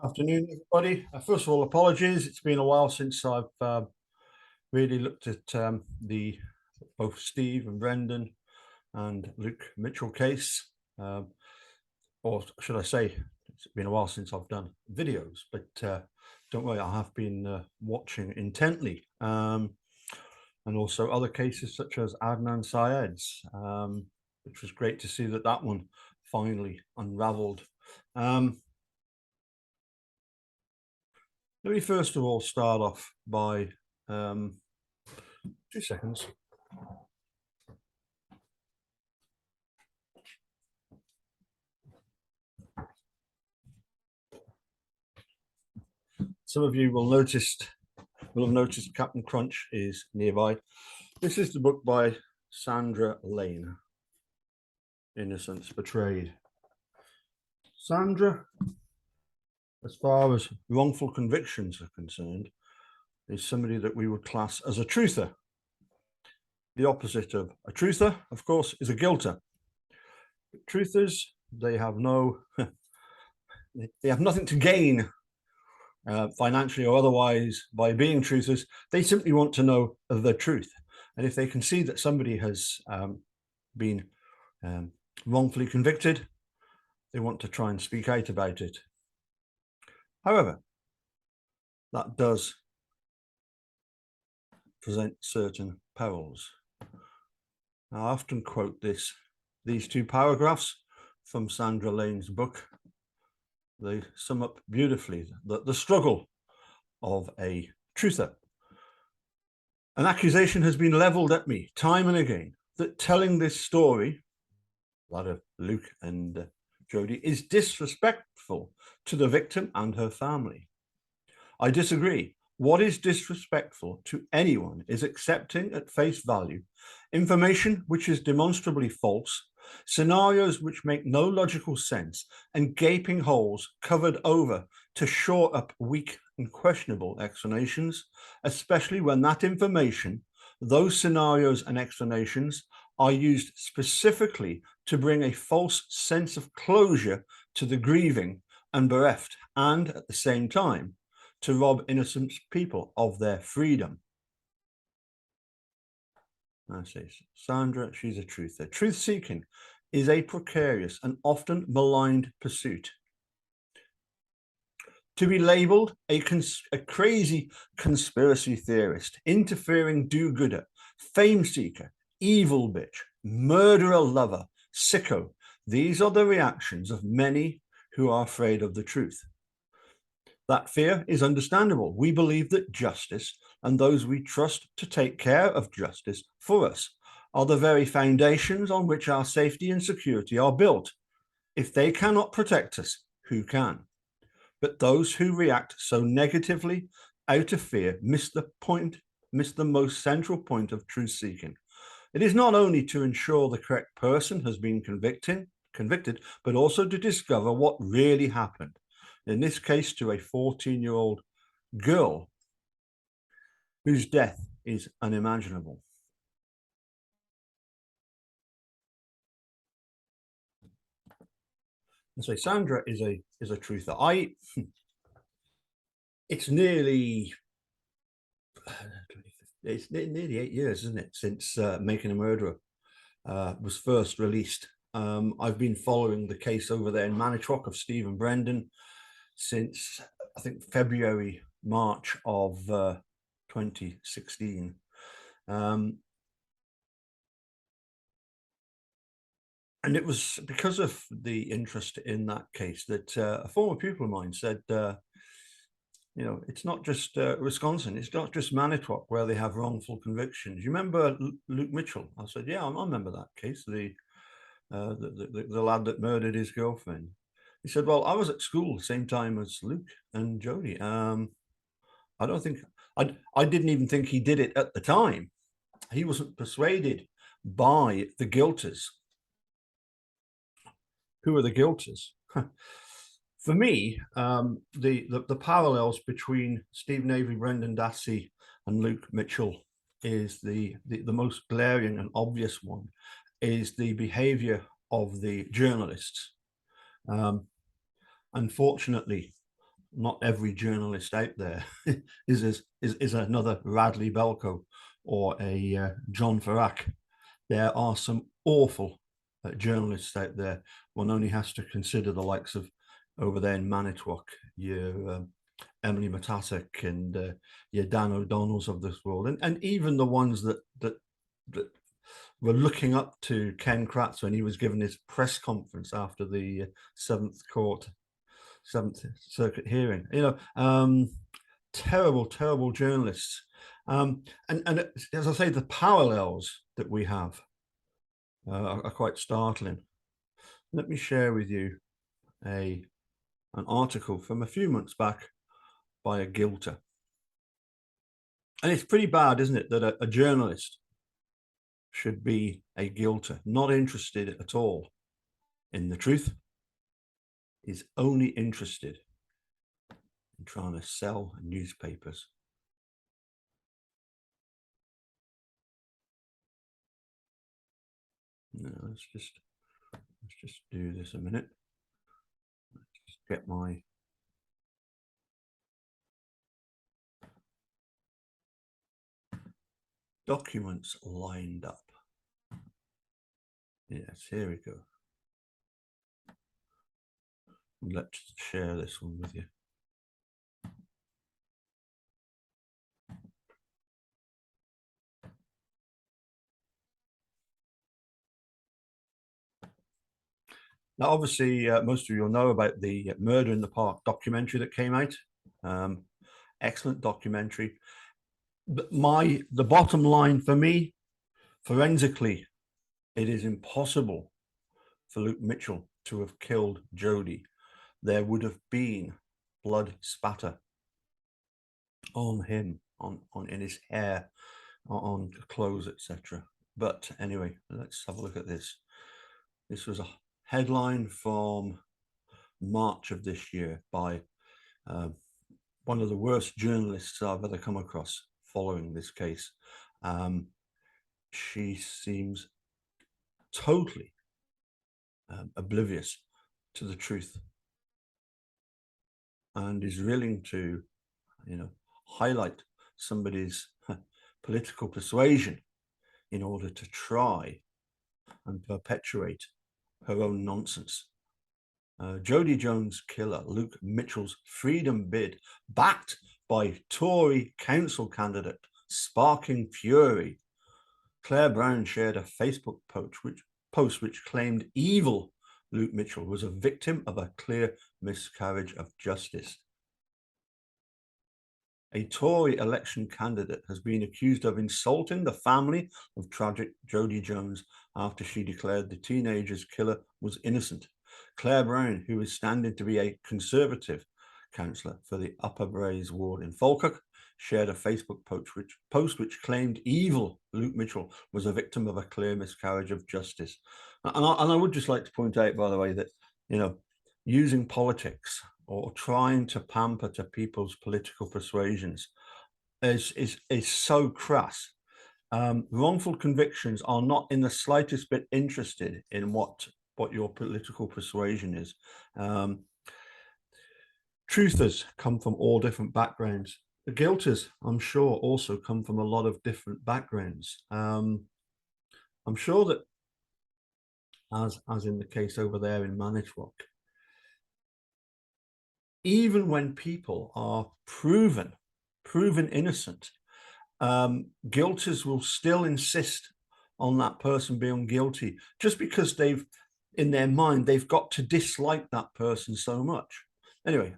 Afternoon, everybody. First of all, apologies. It's been a while since I've really looked at the both Steve and Brendan and Luke Mitchell case, or should I say, it's been a while since I've done videos. But don't worry, I have been watching intently, and also other cases such as Adnan Syed's, which was great to see that that one finally unravelled. Let me first of all start off by 2 seconds. Some of you will have noticed Captain Crunch is nearby. This is the book by Sandra Lane, Innocence Betrayed. Sandra, as far as wrongful convictions are concerned, is somebody that we would class as a truther. The opposite of a truther, of course, is a guilter. Truthers, they have nothing to gain financially or otherwise by being truthers. They simply want to know the truth. And if they can see that somebody has been wrongfully convicted, they want to try and speak out about it. However, that does present certain perils. I often quote these two paragraphs from Sandra Lane's book. They sum up beautifully the struggle of a truther. An accusation has been leveled at me time and again that telling this story, that of Luke and Jodie, is disrespectful to the victim and her family. I disagree. What is disrespectful to anyone is accepting at face value information which is demonstrably false, scenarios which make no logical sense, and gaping holes covered over to shore up weak and questionable explanations, especially when that information, those scenarios and explanations, are used specifically to bring a false sense of closure to the grieving and bereft, and at the same time, to rob innocent people of their freedom. I say, Sandra, she's a truther. Truth-seeking is a precarious and often maligned pursuit. To be labelled a crazy conspiracy theorist, interfering do-gooder, fame-seeker, evil bitch, murderer lover, sicko, these are the reactions of many who are afraid of the truth. That fear is understandable. We believe that justice and those we trust to take care of justice for us are the very foundations on which our safety and security are built. If they cannot protect us, who can? But those who react so negatively out of fear miss the most central point of truth seeking. It is not only to ensure the correct person has been convicted, but also to discover what really happened. In this case, to a 14-year-old girl whose death is unimaginable. And so Sandra is a truther. It's nearly 8 years, isn't it, since Making a Murderer was first released. I've been following the case over there in Manitowoc of Steve and Brendan since I think February, March of 2016. And it was because of the interest in that case that a former pupil of mine said, it's not just Wisconsin, it's not just Manitowoc where they have wrongful convictions. You remember Luke Mitchell? I said, yeah, I remember that case, the lad that murdered his girlfriend. He said, well, I was at school the same time as Luke and Jodie. I don't think, I didn't even think he did it at the time. He wasn't persuaded by the guilters. Who are the guilters? For me, the parallels between Steven Avery, Brendan Dassey, and Luke Mitchell is the most glaring and obvious one is the behavior of the journalists. Unfortunately, not every journalist out there is another Radley Belko or a John Farrak. There are some awful journalists out there. One only has to consider the likes of over there in Manitowoc, your Emily Matasek and your Dan O'Donnells of this world, and even the ones that were looking up to Ken Kratz when he was given his press conference after the Seventh Circuit hearing. Terrible journalists. And as I say, the parallels that we have are quite startling. Let me share with you an article from a few months back by a gilter. And it's pretty bad, isn't it, that a journalist should be a gilter, not interested at all in the truth, is only interested in trying to sell newspapers. No, let's just do this a minute. Let's just get my documents lined up. Yes, here we go. Let's share this one with you. Now, obviously, most of you will know about the Murder in the Park documentary that came out. Excellent documentary. But the bottom line for me, forensically, it is impossible for Luke Mitchell to have killed Jodi. There would have been blood spatter on him, in his hair, on clothes, etc. But anyway, let's have a look at this. This was a headline from March of this year by one of the worst journalists I've ever come across following this case. She seems totally oblivious to the truth and is willing to, highlight somebody's political persuasion in order to try and perpetuate her own nonsense. Jodi Jones' killer, Luke Mitchell's freedom bid, backed by Tory council candidate, sparking fury. Claire Brown shared a Facebook post which claimed evil Luke Mitchell was a victim of a clear miscarriage of justice. A Tory election candidate has been accused of insulting the family of tragic Jodi Jones after she declared the teenager's killer was innocent. Claire Brown, who is standing to be a Conservative councillor for the Upper Braes ward in Falkirk, shared a Facebook post which claimed evil Luke Mitchell was a victim of a clear miscarriage of justice. And I would just like to point out, by the way, that, using politics or trying to pamper to people's political persuasions is so crass. Wrongful convictions are not in the slightest bit interested in what your political persuasion is. Truthers come from all different backgrounds. The guilters, I'm sure, also come from a lot of different backgrounds. I'm sure that, as in the case over there in Manitowoc, even when people are proven innocent, guilters will still insist on that person being guilty just because in their mind, they've got to dislike that person so much. Anyway,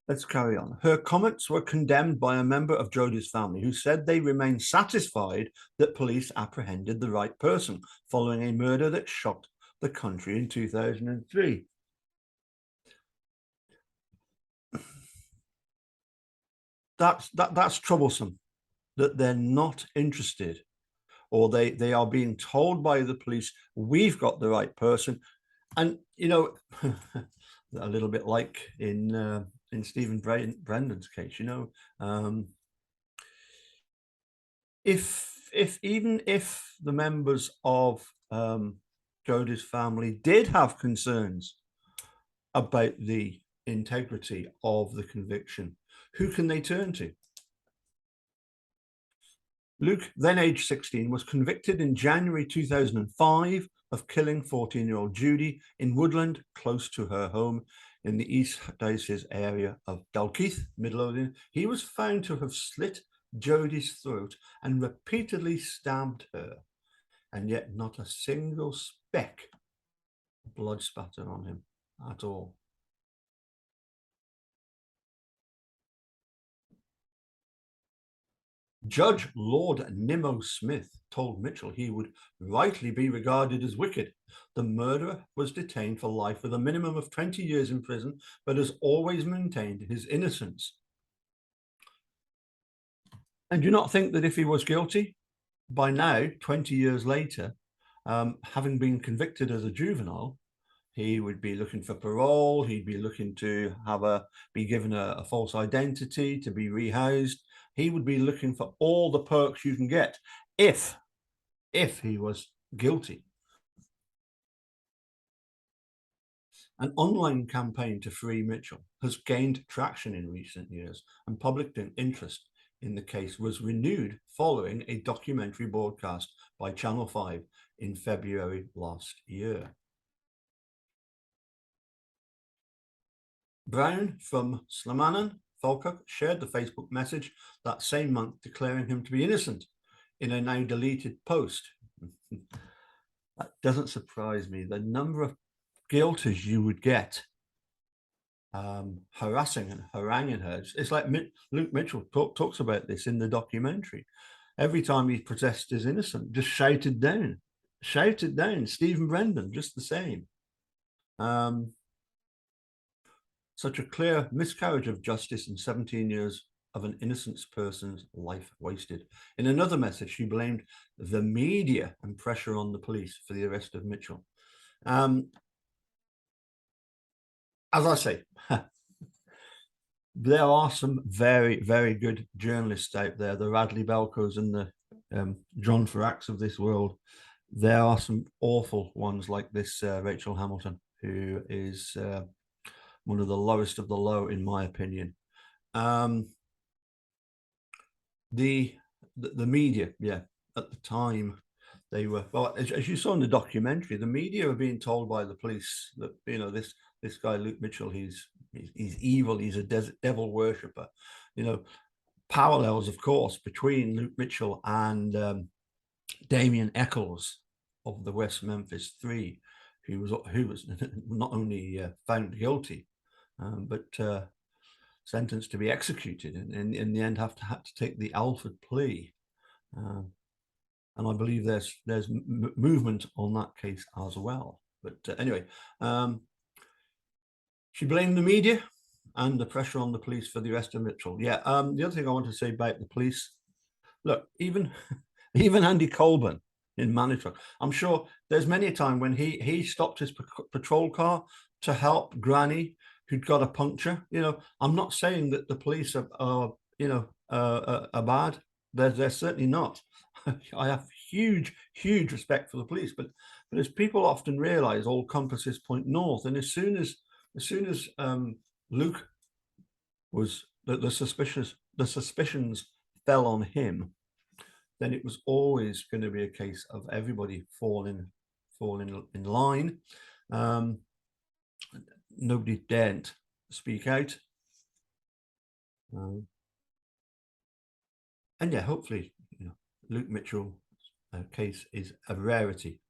let's carry on. Her comments were condemned by a member of Jodi's family who said they remain satisfied that police apprehended the right person following a murder that shocked the country in 2003. That's troublesome, that they're not interested, or they are being told by the police, we've got the right person. And a little bit like in Stephen Brendan's case, even if the members of Jodi's family did have concerns about the integrity of the conviction. Who can they turn to? Luke, then aged 16, was convicted in January 2005 of killing 14-year-old Judy in Woodland, close to her home in the East Diocese area of Dalkeith, Midlothian. He was found to have slit Jodie's throat and repeatedly stabbed her, and yet not a single speck of blood spattered on him at all. Judge Lord Nimmo Smith told Mitchell he would rightly be regarded as wicked. The murderer was detained for life with a minimum of 20 years in prison, but has always maintained his innocence. And do you not think that if he was guilty, by now, 20 years later, having been convicted as a juvenile, he would be looking for parole, he'd be looking to be given a false identity, to be rehoused. He would be looking for all the perks you can get if he was guilty. An online campaign to free Mitchell has gained traction in recent years, and public interest in the case was renewed following a documentary broadcast by Channel 5 in February last year. Brown from Slamanan, Falkirk, shared the Facebook message that same month declaring him to be innocent in a now deleted post. That doesn't surprise me. The number of guilties you would get harassing and haranguing her. It's like Luke Mitchell talks about this in the documentary. Every time he protested his innocence, just shouted down. Stephen Brendan, just the same. Such a clear miscarriage of justice and 17 years of an innocent person's life wasted. In another message, she blamed the media and pressure on the police for the arrest of Mitchell. As I say, there are some very, very good journalists out there, the Radley Belkos and the John Farracks of this world. There are some awful ones like this Rachel Hamilton, who is one of the lowest of the low, in my opinion. The media, yeah, at the time, they were, well, as you saw in the documentary, the media are being told by the police that, you know, this guy Luke Mitchell, he's evil, he's a devil worshipper. You know, parallels, of course, between Luke Mitchell and Damien Eccles of the West Memphis Three, who was not only found guilty, but sentenced to be executed, and in the end had to take the Alford plea. And I believe there's movement on that case as well. But anyway, she blamed the media and the pressure on the police for the arrest of Mitchell. Yeah. The other thing I want to say about the police, look, even Andy Colburn in Manitowoc, I'm sure there's many a time when he stopped his patrol car to help Granny who'd got a puncture. You know, I'm not saying that the police are bad. They're certainly not. I have huge respect for the police, but as people often realize, all compasses point north. And as soon as Luke was the suspicions fell on him, then it was always going to be a case of everybody falling in line. Nobody dared speak out. And yeah, hopefully, you know, Luke Mitchell's case is a rarity.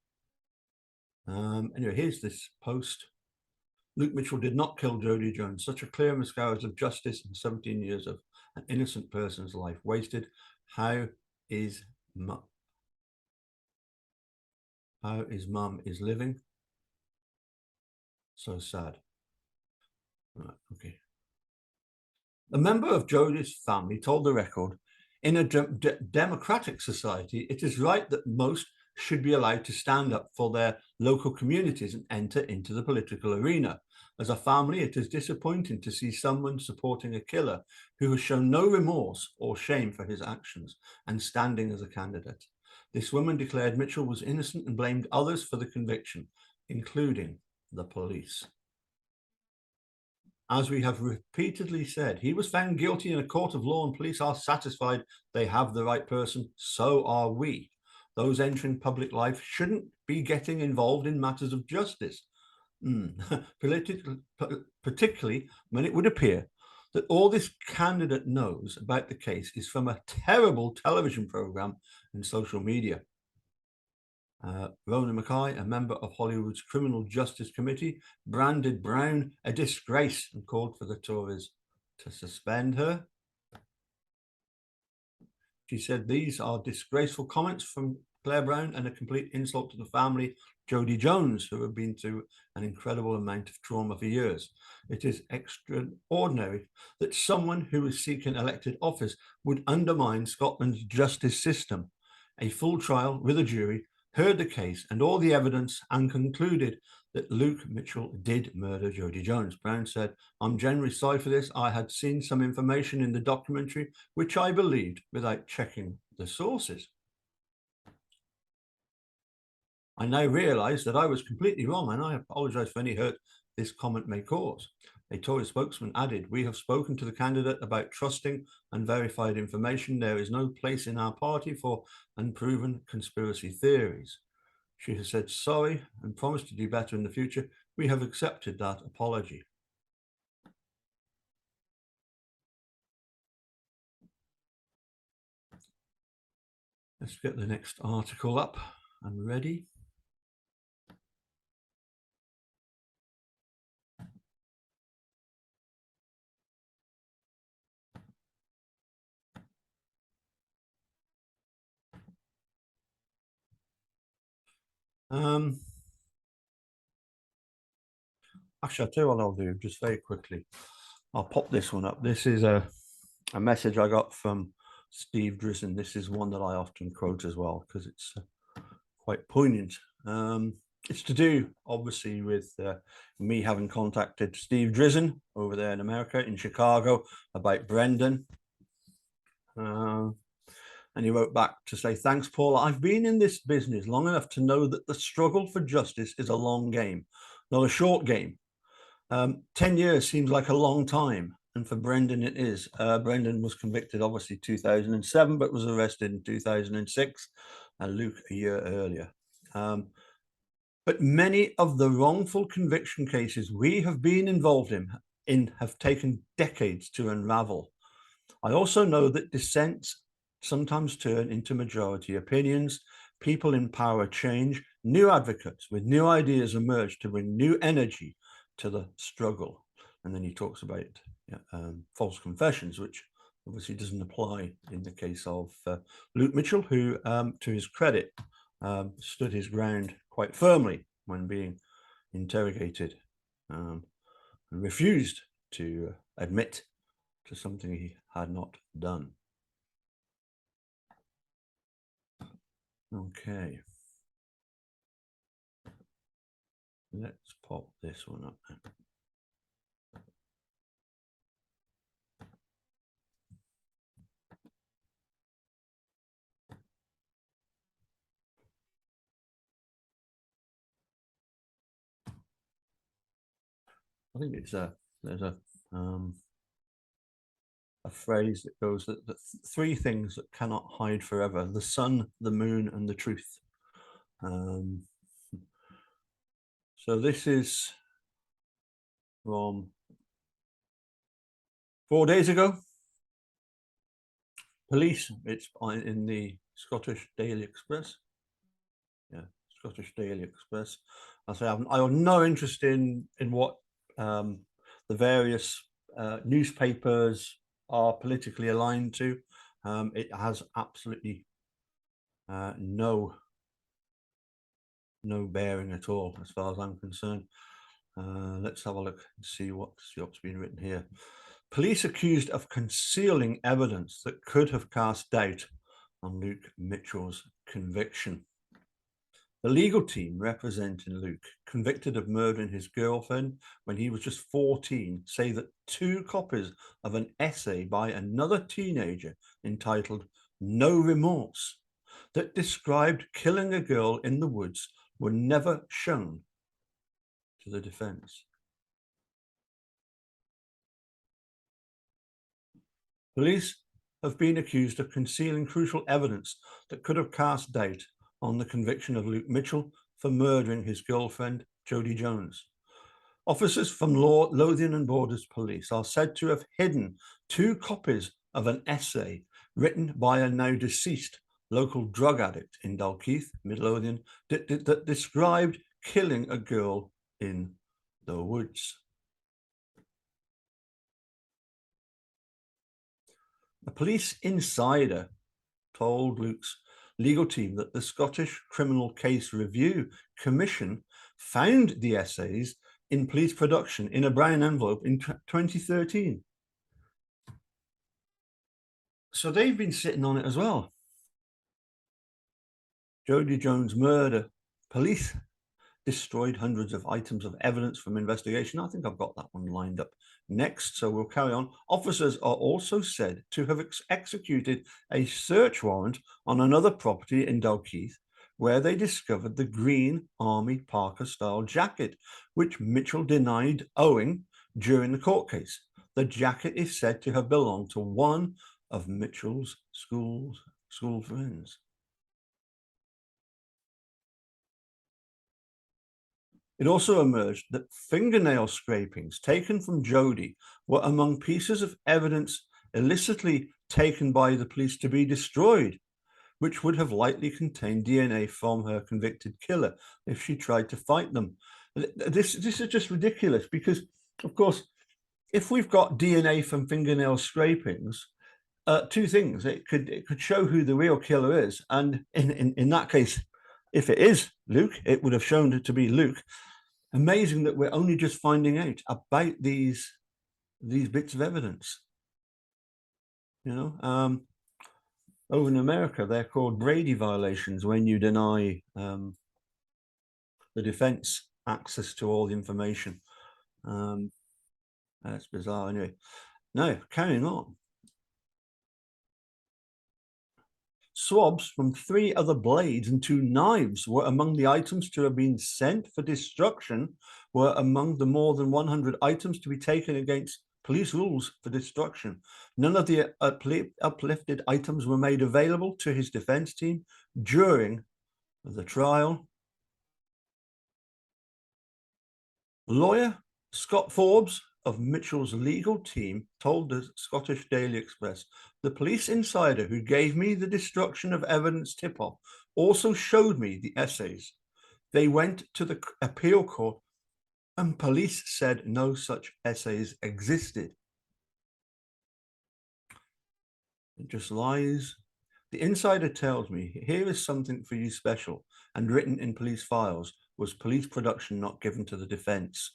Anyway, here's this post. Luke Mitchell did not kill Jodie Jones. Such a clear miscarriage of justice and 17 years of an innocent person's life wasted. How is Mum is living? So sad. Right, okay. A member of Jodie's family told the Record, in a democratic society, it is right that most should be allowed to stand up for their local communities and enter into the political arena. As a family, it is disappointing to see someone supporting a killer who has shown no remorse or shame for his actions and standing as a candidate. This woman declared Mitchell was innocent and blamed others for the conviction, including the police. As we have repeatedly said, he was found guilty in a court of law and police are satisfied they have the right person. So are we. Those entering public life shouldn't be getting involved in matters of justice. Particularly when it would appear that all this candidate knows about the case is from a terrible television program and social media. Rona Mackay, a member of Hollywood's Criminal Justice Committee, branded Brown a disgrace and called for the Tories to suspend her. She said these are disgraceful comments from Claire Brown and a complete insult to the family, Jodi Jones, who have been through an incredible amount of trauma for years. It is extraordinary that someone who is seeking elected office would undermine Scotland's justice system. A full trial with a jury heard the case and all the evidence and concluded that Luke Mitchell did murder Jodi Jones. Brown said, "I'm genuinely sorry for this. I had seen some information in the documentary which I believed without checking the sources. I now realise that I was completely wrong and I apologise for any hurt this comment may cause." A Tory spokesman added, "We have spoken to the candidate about trusting and verified information. There is no place in our party for unproven conspiracy theories." She has said sorry and promised to do better in the future. We have accepted that apology. Let's get the next article up and ready. Actually, I'll tell you what I'll do just very quickly. I'll pop this one up. This is a message I got from Steve Drizin. This is one that I often quote as well because it's quite poignant. It's to do, obviously, with me having contacted Steve Drizin over there in America, in Chicago, about Brendan. And he wrote back to say, "Thanks, Paul. I've been in this business long enough to know that the struggle for justice is a long game, not a short game. 10 years seems like a long time. And for Brendan, it is. Brendan was convicted, obviously, 2007, but was arrested in 2006, and Luke a year earlier. But many of the wrongful conviction cases we have been involved in have taken decades to unravel. I also know that dissents sometimes turn into majority opinions. People in power change. New advocates with new ideas emerge to bring new energy to the struggle." And then he talks about false confessions, which obviously doesn't apply in the case of Luke Mitchell, who, to his credit, stood his ground quite firmly when being interrogated and refused to admit to something he had not done. Okay. Let's pop this one up then. I think it's there's a phrase that goes that three things that cannot hide forever: the sun, the moon, and the truth. So this is from 4 days ago. Police, it's in the Scottish Daily Express. Yeah, Scottish Daily Express. I say I have no interest in what the various newspapers are politically aligned to. It has absolutely no bearing at all as far as I'm concerned. Let's have a look and see what's been written here. Police accused of concealing evidence that could have cast doubt on Luke Mitchell's conviction. The legal team representing Luke, convicted of murdering his girlfriend when he was just 14, say that 2 copies of an essay by another teenager entitled "No Remorse" that described killing a girl in the woods were never shown to the defense. Police have been accused of concealing crucial evidence that could have cast doubt on the conviction of Luke Mitchell for murdering his girlfriend, Jodi Jones. Officers from Lothian and Borders Police are said to have hidden 2 copies of an essay written by a now deceased local drug addict in Dalkeith, Midlothian, that described killing a girl in the woods. A police insider told Luke's legal team that the Scottish Criminal Case Review Commission found the essays in police production in a brown envelope in 2013. So they've been sitting on it as well. Jodi Jones murder. Police destroyed hundreds of items of evidence from investigation. I think I've got that one lined up next, so we'll carry on. Officers are also said to have executed a search warrant on another property in Dalkeith, where they discovered the green Army Parker-style jacket, which Mitchell denied owning during the court case. The jacket is said to have belonged to one of Mitchell's school friends. It also emerged that fingernail scrapings taken from Jodi were among pieces of evidence illicitly taken by the police to be destroyed, which would have likely contained DNA from her convicted killer if she tried to fight them. This is just ridiculous because, of course, if we've got DNA from fingernail scrapings, 2 things. It could show who the real killer is. And in that case, if it is Luke, it would have shown it to be Luke. Amazing that we're only just finding out about these bits of evidence. You know, over in America, they're called Brady violations when you deny the defense access to all the information. That's bizarre. Anyway, now carrying on. Swabs from 3 other blades and 2 knives were among the items to have been sent for destruction, were among the more than 100 items to be taken against police rules for destruction. None of the uplifted items were made available to his defense team during the trial. Lawyer Scott Forbes of Mitchell's legal team told the Scottish Daily Express, the police insider who gave me the destruction of evidence tip-off also showed me the essays. They went to the appeal court and police said no such essays existed. It just lies. The insider tells me, here is something for you special and written in police files. Was police production not given to the defense?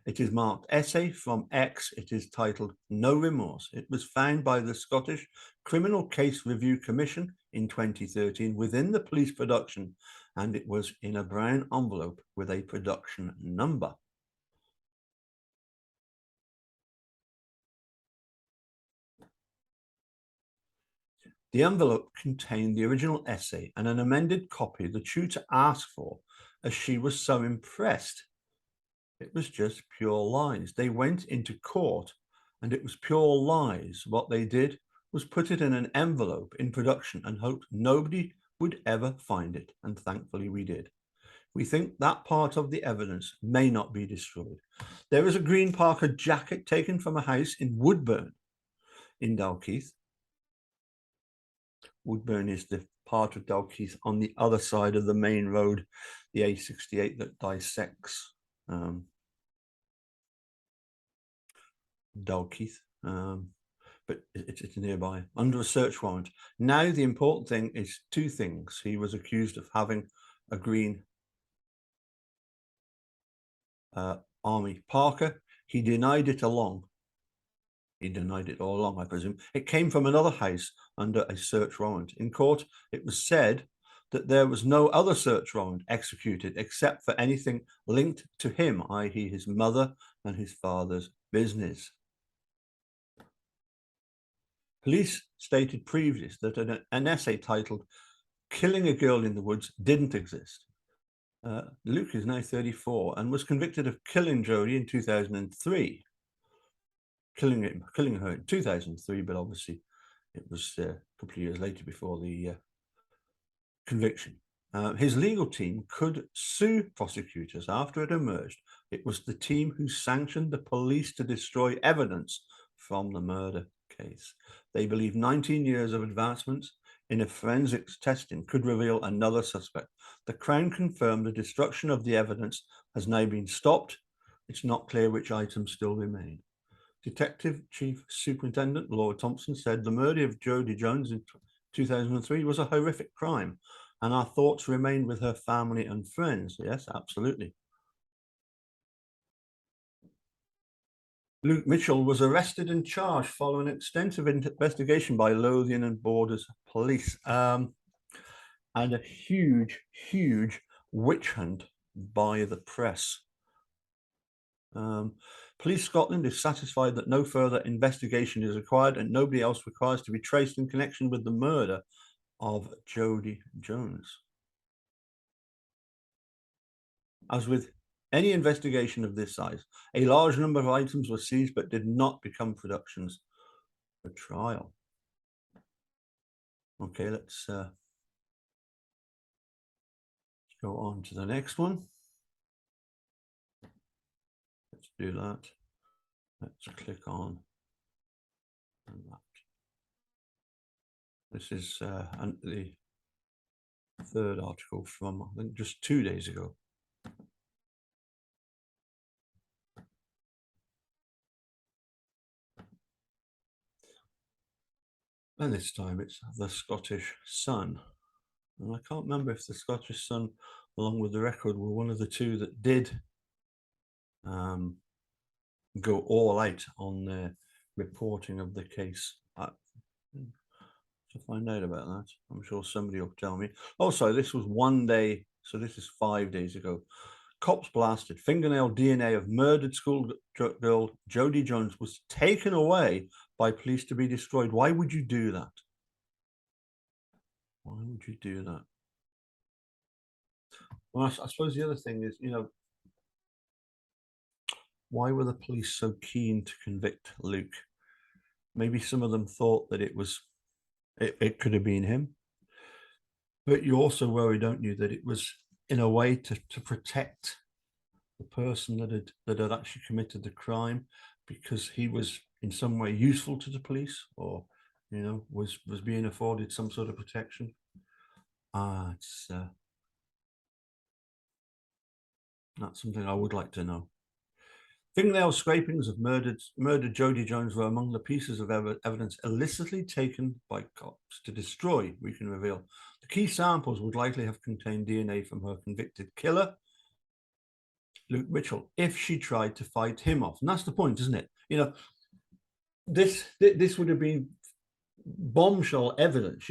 It is marked essay from X. It is titled No Remorse. It was found by the Scottish Criminal Case Review Commission in 2013 within the police production, and it was in a brown envelope with a production number. The envelope contained the original essay and an amended copy the tutor asked for, as she was so impressed. It was just pure lies. They went into court and it was pure lies. What they did was put it in an envelope in production and hoped nobody would ever find it. And thankfully we did. We think that part of the evidence may not be destroyed. There is a green Parker jacket taken from a house in Woodburn in Dalkeith. Woodburn is the part of Dalkeith on the other side of the main road, the A68 that dissects Dalkeith, but it's nearby under a search warrant. Now the important thing is 2 things. He was accused of having a green Army Parker. He denied it all along, I presume. It came from another house under a search warrant. In court, it was said that there was no other search warrant executed except for anything linked to him, i.e. his mother and his father's business. Police stated previously that an essay titled Killing a Girl in the Woods didn't exist. Luke is now 34 and was convicted of killing Jodi in 2003. killing her in 2003, but obviously it was a couple of years later before the conviction. His legal team could sue prosecutors after it emerged it was the team who sanctioned the police to destroy evidence from the murder case. They believe 19 years of advancements in forensics testing could reveal another suspect. The Crown confirmed the destruction of the evidence has now been stopped. It's not clear which items still remain. Detective Chief Superintendent Laura Thompson said the murder of Jodi Jones in 2003 was a horrific crime, and our thoughts remain with her family and friends. Yes, absolutely. Luke Mitchell was arrested and charged following an extensive investigation by Lothian and Borders Police and a huge, huge witch hunt by the press. Police Scotland is satisfied that no further investigation is required and nobody else requires to be traced in connection with the murder of Jodi Jones. As with any investigation of this size, a large number of items were seized but did not become productions for trial. Okay, let's go on to the next one. Let's do that. Let's click on that. This is the third article from, I think, just 2 days ago. And this time it's the Scottish Sun. And I can't remember if the Scottish Sun, along with the Record, were one of the two that did go all out on their reporting of the case. To find out about that, I'm sure somebody will tell me. Also, this was 1 day, so this is 5 days ago. Cops blasted. Fingernail DNA of murdered schoolgirl Jodi Jones was taken away by police to be destroyed. Why would you do that? Why would you do that? Well, I suppose the other thing is, why were the police so keen to convict Luke? Maybe some of them thought that it could have been him. But you also worry, don't you, that it was in a way to protect the person that had actually committed the crime, because he was in some way useful to the police, or was being afforded some sort of protection. It's that's something I would like to know. Fingernail scrapings of murdered Jodi Jones were among the pieces of evidence illicitly taken by cops to destroy, we can reveal. The key samples would likely have contained DNA from her convicted killer, Luke Mitchell, if she tried to fight him off. And that's the point, isn't it? This would have been bombshell evidence,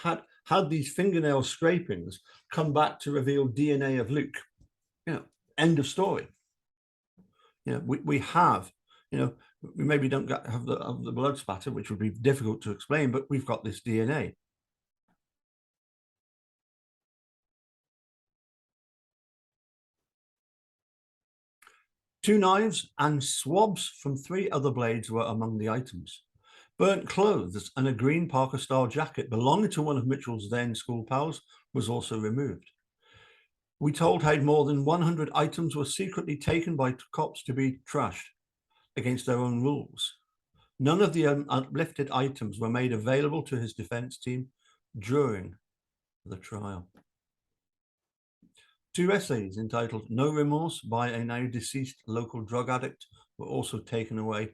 had these fingernail scrapings come back to reveal DNA of Luke, end of story. We have, we maybe don't have the blood spatter, which would be difficult to explain, but we've got this DNA. Two knives and swabs from 3 other blades were among the items. Burnt clothes and a green Parker-style jacket belonging to one of Mitchell's then school pals was also removed. We told how more than 100 items were secretly taken by cops to be trashed against their own rules. None of the uplifted items were made available to his defense team during the trial. 2 essays entitled No Remorse by a now deceased local drug addict were also taken away.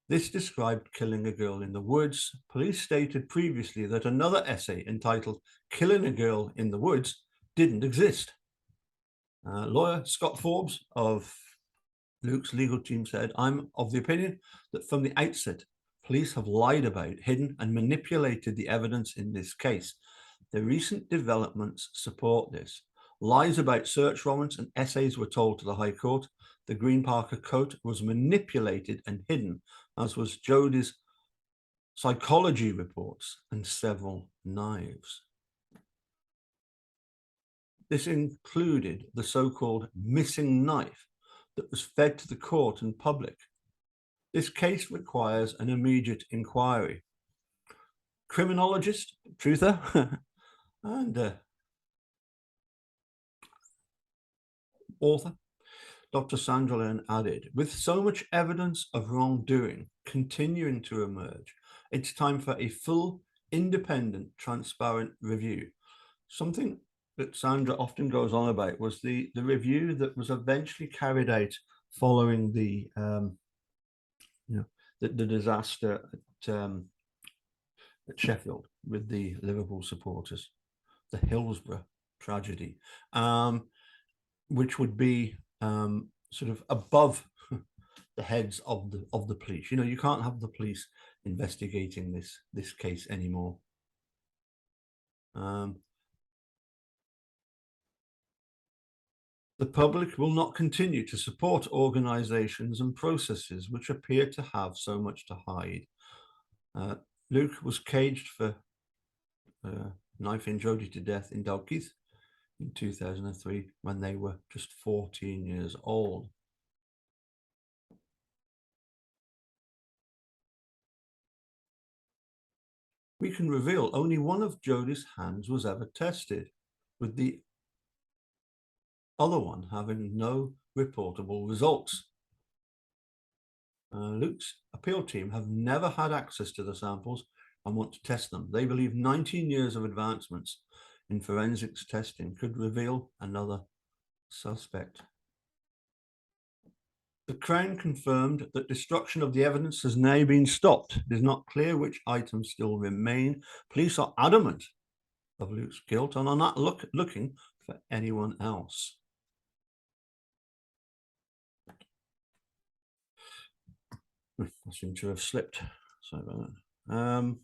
This described killing a girl in the woods. Police stated previously that another essay entitled Killing a Girl in the Woods didn't exist. Lawyer Scott Forbes of Luke's legal team said, I'm of the opinion that from the outset, police have lied about, hidden and manipulated the evidence in this case. The recent developments support this. Lies about search warrants and essays were told to the High Court. The green Parker coat was manipulated and hidden, as was Jodi's psychology reports and several knives. This included the so-called missing knife that was fed to the court and public. This case requires an immediate inquiry. Criminologist, truther, and author Dr. Sandra Lane added, with so much evidence of wrongdoing continuing to emerge, it's time for a full, independent, transparent review. Something that Sandra often goes on about was the review that was eventually carried out following the disaster at Sheffield with the Liverpool supporters, the Hillsborough tragedy, which would be sort of above the heads of the police. You know, you can't have the police investigating this case anymore. The public will not continue to support organizations and processes which appear to have so much to hide. Luke was caged for knifing Jodie to death in Dalkeith in 2003 when they were just 14 years old. We can reveal only one of Jodie's hands was ever tested, with the other one having no reportable results. Luke's appeal team have never had access to the samples and want to test them. They believe 19 years of advancements in forensics testing could reveal another suspect. The Crown confirmed that destruction of the evidence has now been stopped. It is not clear which items still remain. Police are adamant of Luke's guilt and are not looking for anyone else. I seem to have slipped. Sorry about that.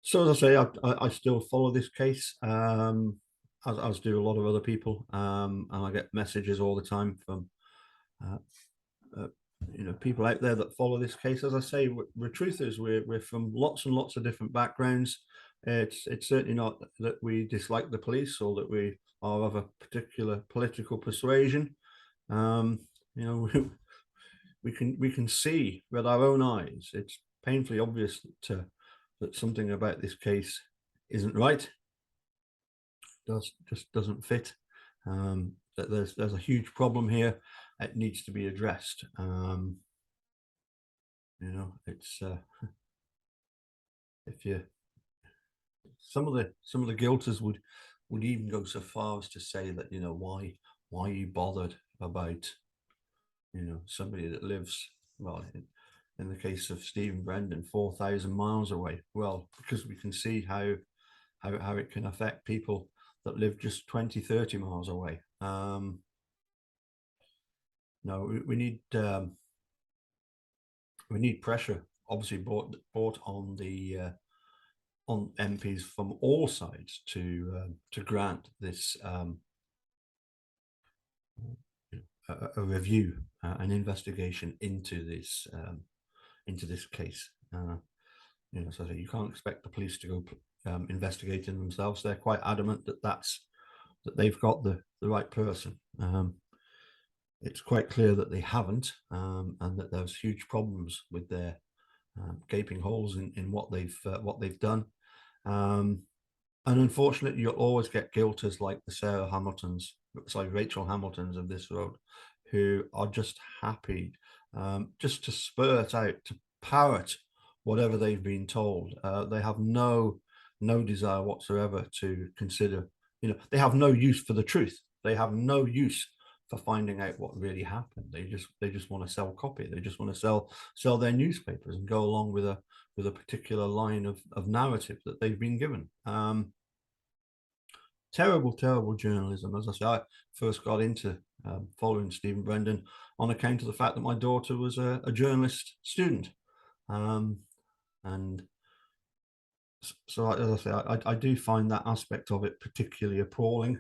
So as I say, I still follow this case, as do a lot of other people, and I get messages all the time from people out there that follow this case. As I say, we're truthers. We're from lots and lots of different backgrounds. It's certainly not that we dislike the police or that we are of a particular political persuasion. We can see with our own eyes. It's painfully obvious that something about this case isn't right. Just doesn't fit. That there's a huge problem here. It needs to be addressed. It's some of the guilters would even go so far as to say that why you bothered about somebody that lives, well, in the case of Stephen Brendan, 4,000 miles away. Well, because we can see how it can affect people that live just 20-30 miles away. No, we need pressure, obviously, brought on the on MPs from all sides to grant this a review, an investigation into this case. So you can't expect the police to go investigating themselves. They're quite adamant that they've got the right person. It's quite clear that they haven't, and that there's huge problems with their gaping holes in what they've done. And unfortunately, you'll always get guilters like the Rachel Hamiltons of this road, who are just happy just to spurt out, to parrot whatever they've been told. They have no desire whatsoever to consider. They have no use for the truth. They have no use for finding out what really happened. They just want to sell copy. They just want to sell their newspapers and go along with a particular line of narrative that they've been given. Terrible journalism. As I say, I first got into following Stephen Brendan on account of the fact that my daughter was a journalist student. And so, as I say, I do find that aspect of it particularly appalling,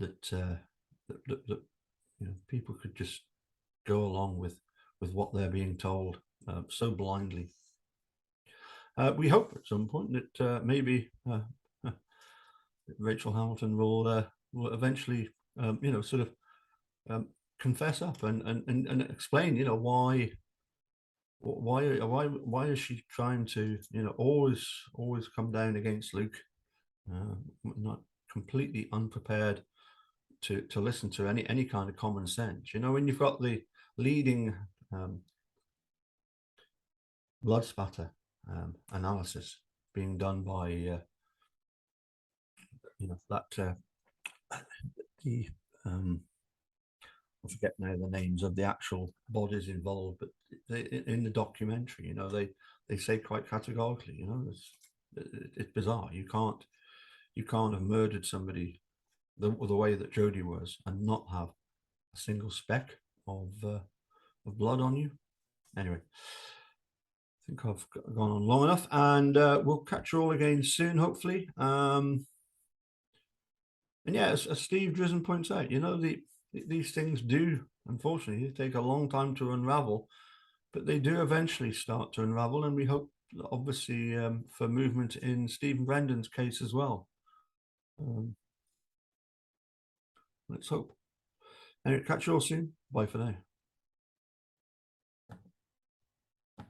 that people could just go along with what they're being told so blindly. We hope at some point that maybe Rachel Hamilton will eventually, confess up and explain, why why is she trying to, you know, always come down against Luke, not completely unprepared to listen to any kind of common sense. You know, when you've got the leading blood spatter analysis being done by you know, that the I forget now the names of the actual bodies involved, but in the documentary, you know, they say quite categorically, you know, it's bizarre. You can't have murdered somebody the way that Jodie was and not have a single speck of blood on you. Anyway, I think I've gone on long enough, and we'll catch you all again soon, hopefully. And yeah, as Steve Drizzen points out, you know, these things do, unfortunately, take a long time to unravel, but they do eventually start to unravel, and we hope, obviously, for movement in Stephen Brendan's case as well. Let's hope. Anyway, catch you all soon. Bye for now.